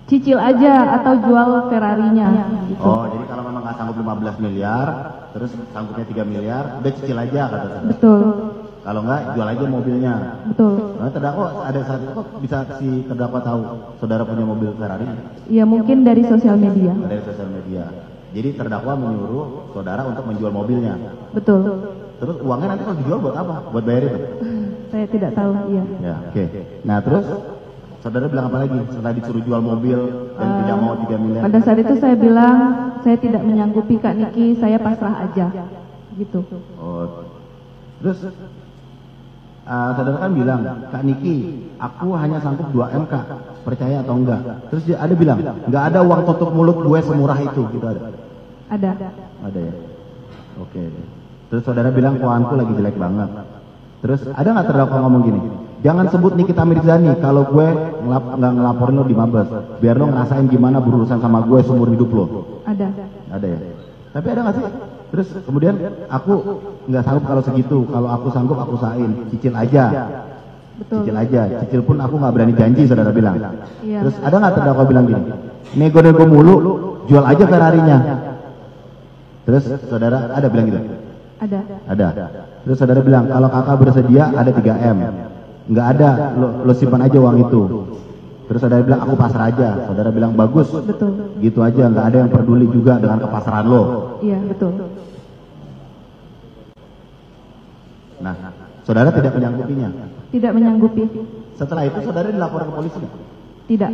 Cicil aja atau jual Ferrarinya gitu. Oh, jadi kalau memang nggak sanggup 15 miliar, terus sanggupnya 3 miliar, udah cicil aja kata saudara. Betul. Kalau nggak, jual aja mobilnya. Betul. Nah, terdakwa ada saat itu kok bisa si terdakwa tahu saudara punya mobil Ferrari? Ya mungkin dari sosial media. Dari sosial media. Jadi terdakwa menyuruh saudara untuk menjual mobilnya. Betul. Terus uangnya nanti kalau dijual buat apa? Buat bayar itu? Saya tidak tahu, iya. Ya, oke. Nah, terus saudara bilang apa lagi setelah disuruh jual mobil dan tidak mau 3 miliar? Pada saat itu saya bilang saya tidak menyanggupi Kak Niki, saya pasrah aja. Gitu. Oh. Terus saudara kan bilang, Kak Niki, aku hanya sanggup 2M Kak, percaya atau enggak? Terus dia ada bilang, nggak ada uang tutup mulut gue semurah itu, gitu ada? Ada. Ada ya? Oke. Terus saudara bilang keuanganku lagi jelek banget. Terus ada nggak terdakwa ngomong gini, jangan sebut Nikita Mirzani kalau gue nggak ngelaporin lo di Mabes, biar lo ngerasain gimana berurusan sama gue seumur hidup lo. Ada. Ada ya? Tapi ada nggak sih? Terus kemudian aku nggak sanggup kalau segitu, kalau aku sanggup aku usahain, cicil aja. Betul. Cicil aja, cicil pun aku nggak berani janji, saudara bilang. Iya. Terus ada nggak terdakwa bilang gini, nego-nego mulu, jual aja Ferrarinya. Terus saudara ada bilang gitu? Ada. Ada. Terus saudara bilang, kalau kakak bersedia ada 3M. Nggak ada, lo simpan aja uang itu. Terus saudara bilang, aku pasrah aja. Saudara bilang, bagus. Betul. Gitu aja, nggak ada yang peduli juga dengan kepasrahan lo. Iya, betul. Nah, saudara tidak menyanggupinya. Tidak menyanggupi. Setelah itu saudara dilaporkan ke polisi? Tidak.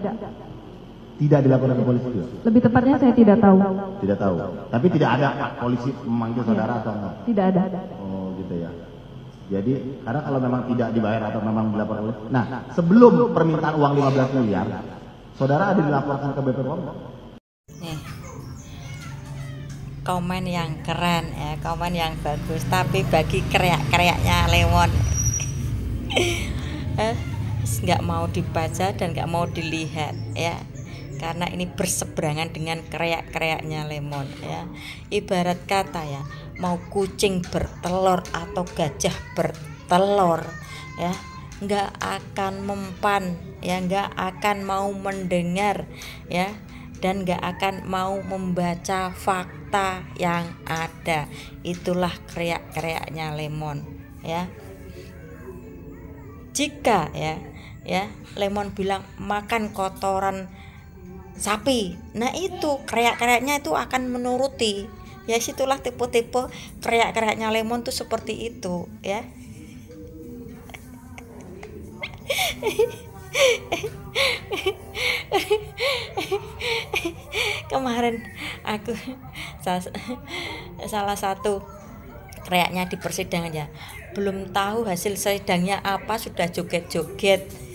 Tidak dilaporkan ke polisi juga? Lebih tepatnya saya tidak tahu. Tidak tahu. Tapi tidak ada polisi memanggil saudara atau enggak? Tidak ada. Oh gitu ya. Jadi karena kalau memang tidak dibayar atau memang dilaporkan oleh. Nah, sebelum permintaan uang 15 miliar, saudara ada dilaporkan ke BP POM? Nih, komen yang keren ya, komen yang bagus. Tapi bagi kreak-kreaknya Lemon, nggak mau dibaca dan nggak mau dilihat ya. Karena ini berseberangan dengan kreak-kreaknya Lemon ya. Ibarat kata ya, mau kucing bertelur atau gajah bertelur ya, nggak akan mempan ya, nggak akan mau mendengar ya, dan nggak akan mau membaca fakta yang ada. Itulah kreak-kreaknya Lemon ya. Jika ya Lemon bilang makan kotoran sapi, nah itu kreak-kreaknya itu akan menuruti ya. Situlah tipe-tipe kreak-kreaknya Lemon tuh seperti itu ya. Kemarin aku salah satu kreaknya di persidangan ya, belum tahu hasil sidangnya apa sudah joget-joget.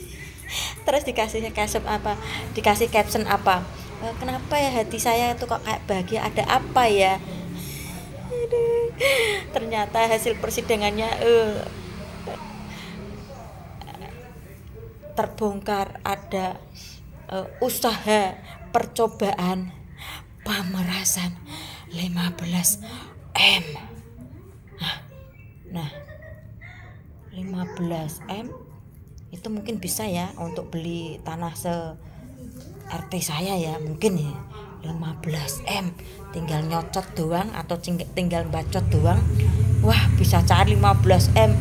Terus dikasih caption apa, kenapa ya hati saya itu kok kayak bahagia, ada apa ya. Aduh, ternyata hasil persidangannya terbongkar ada usaha percobaan pemerasan 15M. Nah 15M itu mungkin bisa ya untuk beli tanah RT saya ya, mungkin ya 15M, tinggal nyocot doang atau tinggal bacot doang, wah bisa cari 15M.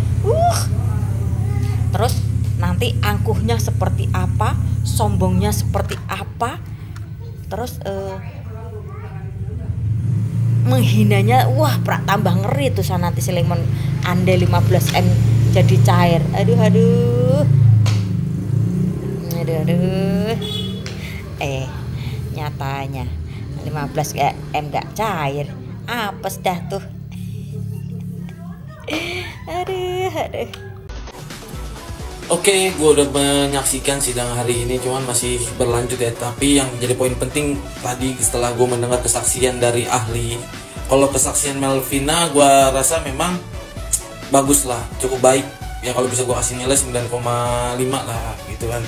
Terus nanti angkuhnya seperti apa, sombongnya seperti apa, terus menghinanya, wah tambah ngeri tuh nanti si Lemon andai 15M jadi cair. Aduh nyatanya 15M gak cair, apes dah tuh. aduh. Oke, gue udah menyaksikan sidang hari ini, cuman masih berlanjut ya. Tapi yang jadi poin penting tadi setelah gue mendengar kesaksian dari ahli, kalau kesaksian Melvina gue rasa memang bagus lah, cukup baik ya. Kalau bisa gue kasih nilai 9,5 lah gitu kan.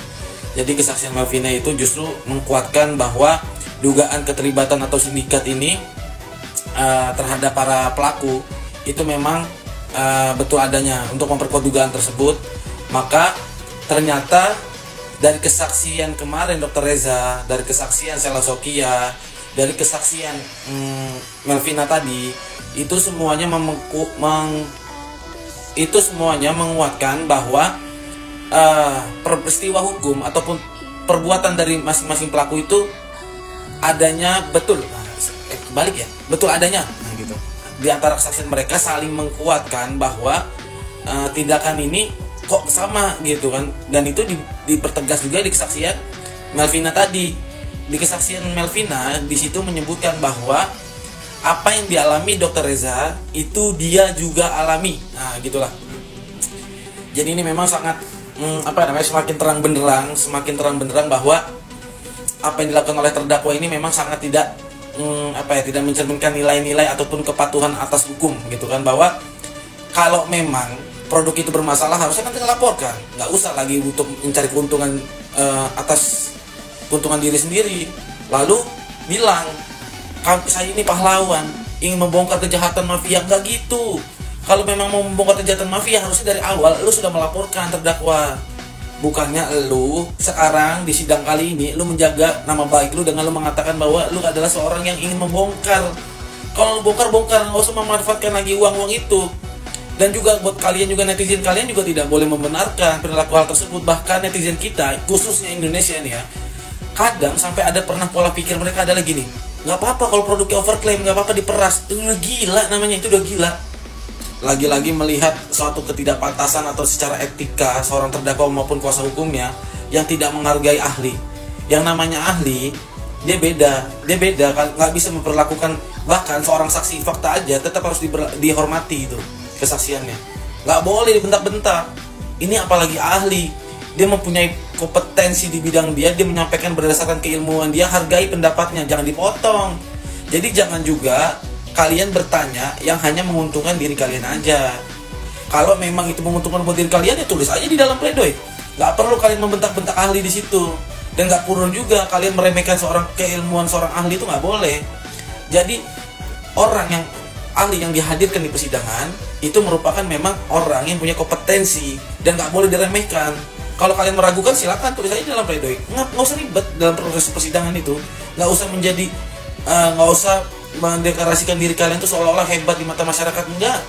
Jadi kesaksian Melvina itu justru menguatkan bahwa dugaan keterlibatan atau sindikat ini terhadap para pelaku itu memang betul adanya. Untuk memperkuat dugaan tersebut, maka ternyata dari kesaksian kemarin Dokter Reza, dari kesaksian Sela Sokia, dari kesaksian Melvina tadi, itu semuanya menguatkan bahwa peristiwa hukum ataupun perbuatan dari masing-masing pelaku itu adanya betul adanya, nah, gitu. Di antara kesaksian mereka saling menguatkan bahwa tindakan ini kok sama gitu kan, dan itu dipertegas juga di kesaksian Melvina tadi. Di kesaksian Melvina di situ menyebutkan bahwa apa yang dialami Dokter Reza itu dia juga alami, nah gitulah. Jadi ini memang sangat semakin terang benderang bahwa apa yang dilakukan oleh terdakwa ini memang sangat tidak tidak mencerminkan nilai-nilai ataupun kepatuhan atas hukum gitu kan, bahwa kalau memang produk itu bermasalah harusnya kan tinggal laporkan, nggak usah lagi untuk mencari keuntungan atas keuntungan diri sendiri lalu bilang saya ini pahlawan ingin membongkar kejahatan mafia. Nggak gitu. Kalau memang mau membongkar kejahatan mafia harusnya dari awal lu sudah melaporkan terdakwa, bukannya lu sekarang di sidang kali ini lu menjaga nama baik lu dengan lu mengatakan bahwa lu adalah seorang yang ingin membongkar. Kalau lu bongkar nggak usah memanfaatkan lagi uang itu. Dan juga buat kalian juga, netizen kalian juga tidak boleh membenarkan perilaku hal tersebut. Bahkan netizen kita, khususnya Indonesia nih ya, kadang sampai ada pernah pola pikir mereka adalah gini, nggak apa-apa kalau produknya overclaim, nggak apa-apa diperas. Itu udah gila namanya, itu udah gila. Lagi-lagi melihat suatu ketidakpantasan atau secara etika seorang terdakwa maupun kuasa hukumnya yang tidak menghargai ahli. Yang namanya ahli, dia beda, nggak bisa memperlakukan, bahkan seorang saksi fakta aja tetap harus dihormati itu kesaksiannya, nggak boleh dibentak-bentak. Ini apalagi ahli, dia mempunyai kompetensi di bidang dia menyampaikan berdasarkan keilmuan dia, hargai pendapatnya, jangan dipotong. Jadi jangan juga kalian bertanya yang hanya menguntungkan diri kalian aja. Kalau memang itu menguntungkan buat diri kalian ya tulis aja di dalam pledoi, nggak perlu kalian membentak-bentak ahli di situ. Dan nggak perlu juga kalian meremehkan keilmuan seorang ahli, itu nggak boleh. Jadi orang yang ahli yang dihadirkan di persidangan itu merupakan memang orang yang punya kompetensi dan nggak boleh diremehkan. Kalau kalian meragukan silakan tulis aja dalam pledoi, nggak usah ribet dalam proses persidangan itu, nggak usah mendeklarasikan diri kalian itu seolah-olah hebat di mata masyarakat. Enggak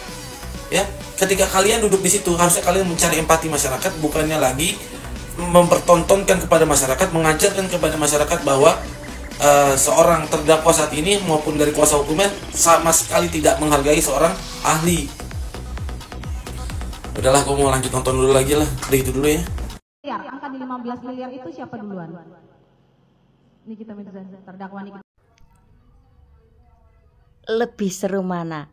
ya, ketika kalian duduk di situ harusnya kalian mencari empati masyarakat, bukannya lagi mempertontonkan kepada masyarakat, mengajarkan kepada masyarakat bahwa seorang terdakwa saat ini maupun dari kuasa hukumnya sama sekali tidak menghargai seorang ahli. Udahlah, aku mau lanjut nonton dulu lagi lah. Udah itu dulu ya. Angka di 15 miliar itu siapa duluan? Nikita Mirzani, terdakwa Nikita. Lebih seru mana?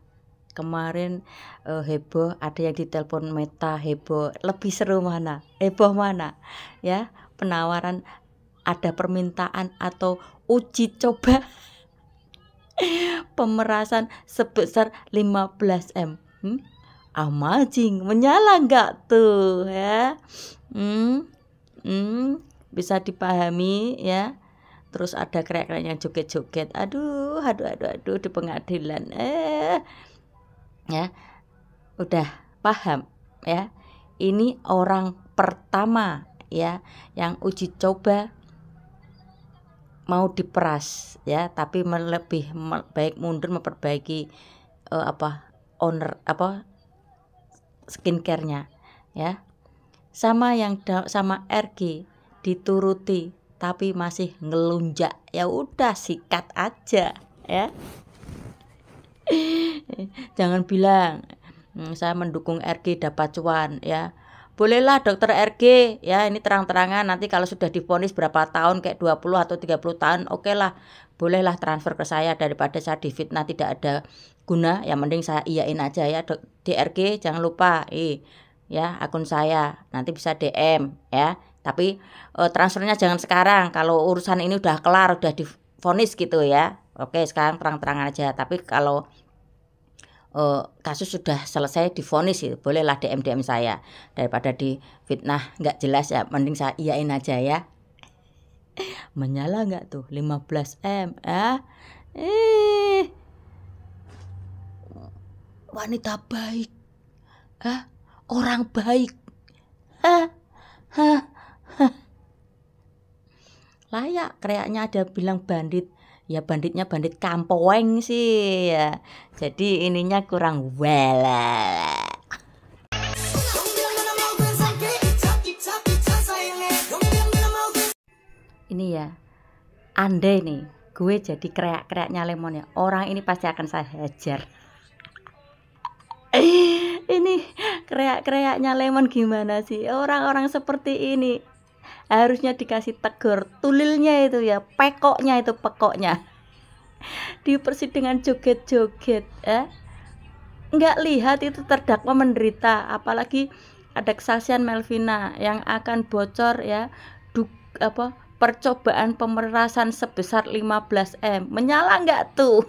Kemarin heboh, ada yang ditelepon Meta heboh. Lebih seru mana? Heboh mana? Ya, penawaran, ada permintaan atau uji coba pemerasan sebesar 15 M. Amazing, menyala nggak tuh ya? Bisa dipahami ya. Terus ada krek-krek yang joget-joget. Aduh di pengadilan. Ya, udah paham ya. Ini orang pertama ya yang uji coba mau diperas ya, tapi lebih baik mundur memperbaiki skincare-nya ya. Sama RG dituruti tapi masih ngelunjak, ya udah sikat aja ya. Jangan bilang saya mendukung RG dapat cuan ya. Bolehlah dokter RG ya, ini terang-terangan nanti kalau sudah divonis berapa tahun kayak 20 atau 30 tahun, oke lah, bolehlah transfer ke saya daripada saya difitnah tidak ada guna, ya mending saya iyain aja ya. DRG jangan lupa ya akun saya, nanti bisa DM ya. Tapi transfernya jangan sekarang, kalau urusan ini udah kelar, udah divonis gitu ya. Oke, sekarang terang-terangan aja. Tapi kalau kasus sudah selesai divonis ya, bolehlah DM saya, daripada di fitnah nggak jelas ya, mending saya iyain aja ya. Menyala nggak tuh 15 M ya? Wanita baik, orang baik, layak. Kreaknya ada bilang bandit, ya banditnya bandit kampoeng sih ya. Jadi ininya kurang wala. Ini ya, andai nih gue jadi kreak-kreaknya Lemon ya, orang ini pasti akan saya hajar. Ini kreak-kreaknya Lemon gimana sih? Orang-orang seperti ini harusnya dikasih tegur, tulilnya itu ya, pekoknya itu pekoknya. Di persidangan joget-joget, nggak lihat itu terdakwa menderita, apalagi ada kesaksian Melvina yang akan bocor ya, percobaan pemerasan sebesar 15M, menyala nggak tuh?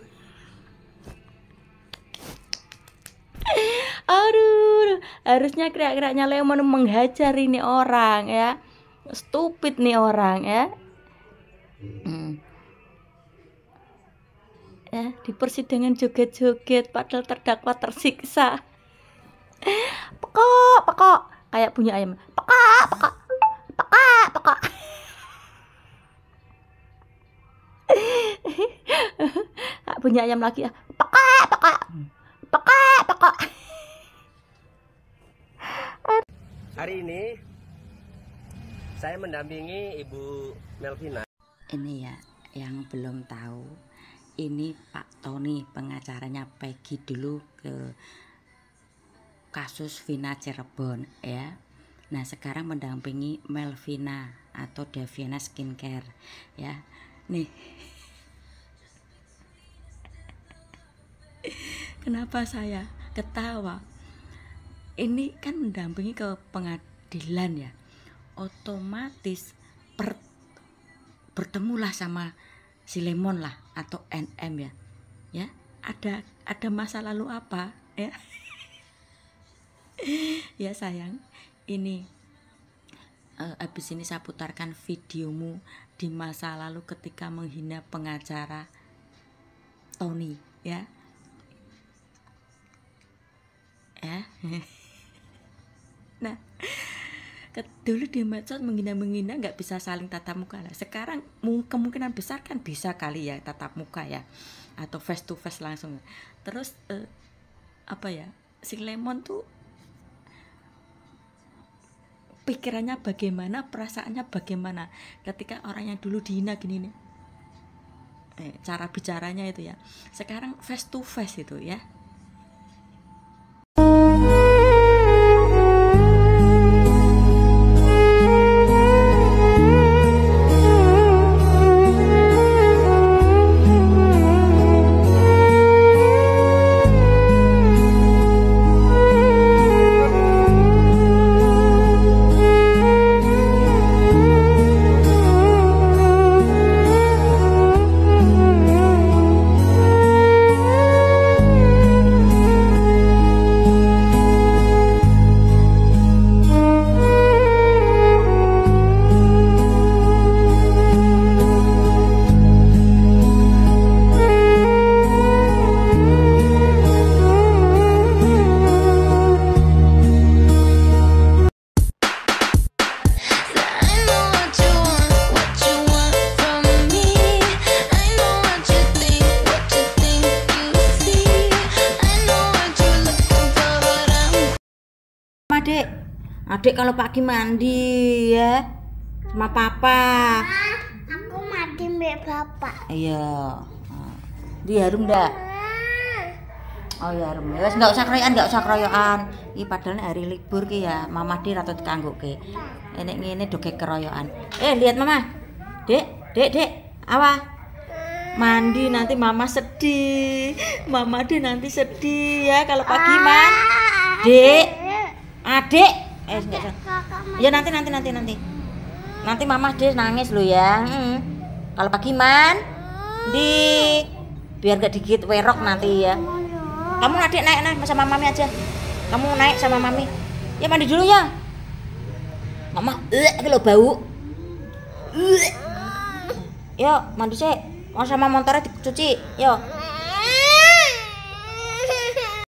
Aduh, harusnya kreak-kreaknya Lemon menghajar ini orang ya, stupid nih orang ya. Ya, di persidangan joget-joget padahal terdakwa tersiksa. Pekok kayak bunyi ayam. Pekok. Kak bunyi ayam lagi ya. Pekok. Hari ini saya mendampingi Ibu Melvina. Ini ya yang belum tahu, ini Pak Tony pengacaranya Peggy dulu ke kasus Vina Cirebon ya. Nah sekarang mendampingi Melvina atau Daviana Skincare ya. Nih kenapa saya ketawa? Ini kan mendampingi ke pengadilan ya, otomatis bertemulah sama si Lemon lah atau NM ya ada masa lalu apa ya. Ya sayang, ini habis ini saya putarkan videomu di masa lalu ketika menghina pengacara Tony ya. Nah dulu di medsos menghina nggak bisa saling tatap muka lah. Sekarang kemungkinan besar kan bisa kali ya tatap muka ya, atau face to face langsung. Terus si Lemon tuh pikirannya bagaimana, perasaannya bagaimana ketika orang yang dulu dihina gini nih, cara bicaranya itu ya, sekarang face to face itu ya. Adik kalau pagi mandi ya sama papa. Aku mandi mbak bapak. Iya. Di harum ndak? Oh ya harum. Wes nggak usah keroyokan. Iki padahal hari libur ki ya, Mama Di rata dikanggoke. Enek ngene do keroyokan. Lihat Mama. Dek, awas. Mandi nanti Mama sedih. Mama Di nanti sedih ya kalau pagi man. Dek. Adik. Enggak. Ya nanti. Nanti Mama Des nangis lo ya. Kalau pagi man, biar gak digigit werok nanti ya. Kamu adik naik sama Mami aja. Kamu naik sama Mami. Ya mandi dulu ya. Mama, kalau bau. Yo mandi sih. Mau sama motornya dicuci. Yo.